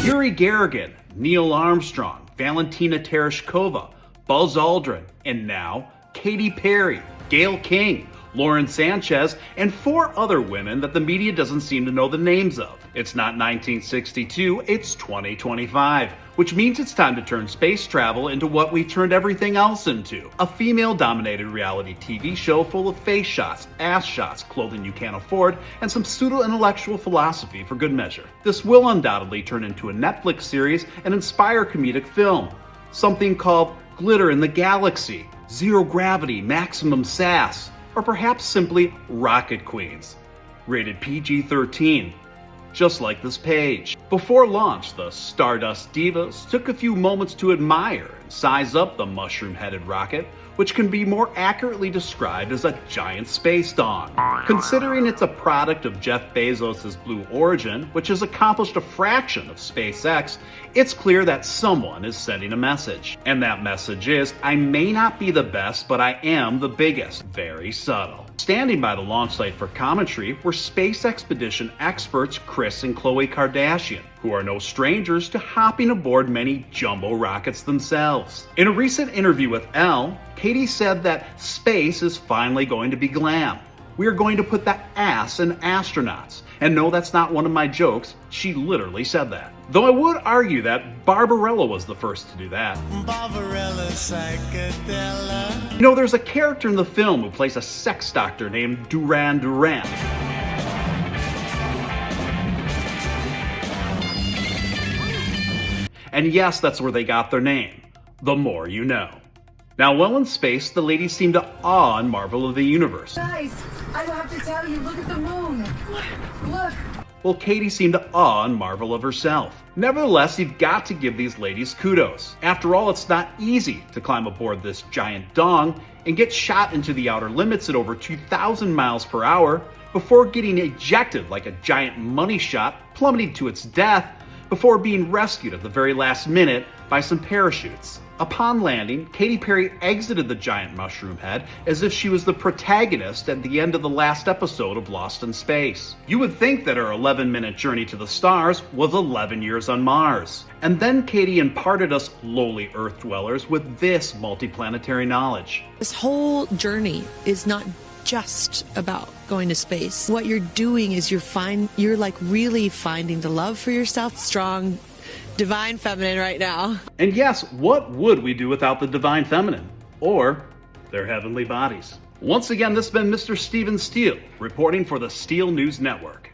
Yuri Gagarin, Neil Armstrong, Valentina Tereshkova, Buzz Aldrin, and now Katy Perry, Gayle King, Lauren Sanchez, and 4 other women that the media doesn't seem to know the names of. It's not 1962, it's 2025, which means it's time to turn space travel into what we've turned everything else into. A female-dominated reality TV show full of face shots, ass shots, clothing you can't afford, and some pseudo-intellectual philosophy for good measure. This will undoubtedly turn into a Netflix series and inspire comedic film. Something called Glitter in the Galaxy, Zero Gravity, Maximum Sass, or perhaps simply Rocket Queens. Rated PG-13. Just like this page. Before launch, the Stardust Divas took a few moments to admire and size up the mushroom-headed rocket, which can be more accurately described as a giant space dong. Considering it's a product of Jeff Bezos' Blue Origin, which has accomplished a fraction of SpaceX, it's clear that someone is sending a message. And that message is, I may not be the best, but I am the biggest. Very subtle. Standing by the launch site for commentary were space expedition experts Chris and Khloe Kardashian, who are no strangers to hopping aboard many jumbo rockets themselves. In a recent interview with Elle, Katy said that space is finally going to be glam. We are going to put the ass in astronauts. And no, that's not one of my jokes. She literally said that. Though I would argue that Barbarella was the first to do that. Barbarella psychedelic. You know, there's a character in the film who plays a sex doctor named Duran Duran. And yes, that's where they got their name. The more you know. Now, while in space, the ladies seem to awe and marvel of the universe. Guys, I don't have to tell you, look at the moon. Look. Well, Katy seemed to awe and marvel of herself. Nevertheless, you've got to give these ladies kudos. After all, it's not easy to climb aboard this giant dong and get shot into the outer limits at over 2,000 miles per hour before getting ejected like a giant money shot, plummeting to its death, before being rescued at the very last minute by some parachutes. Upon landing, Katy Perry exited the giant mushroom head as if she was the protagonist at the end of the last episode of Lost in Space. You would think that her 11-minute journey to the stars was 11 years on Mars. And then Katy imparted us lowly Earth dwellers with this multiplanetary knowledge. This whole journey is not just about going to space. What you're doing is you're like really finding the love for yourself, strong, divine feminine right now. And yes, what would we do without the divine feminine? Or their heavenly bodies? Once again, this has been Mr. Steven Steele, reporting for the Steele News Network.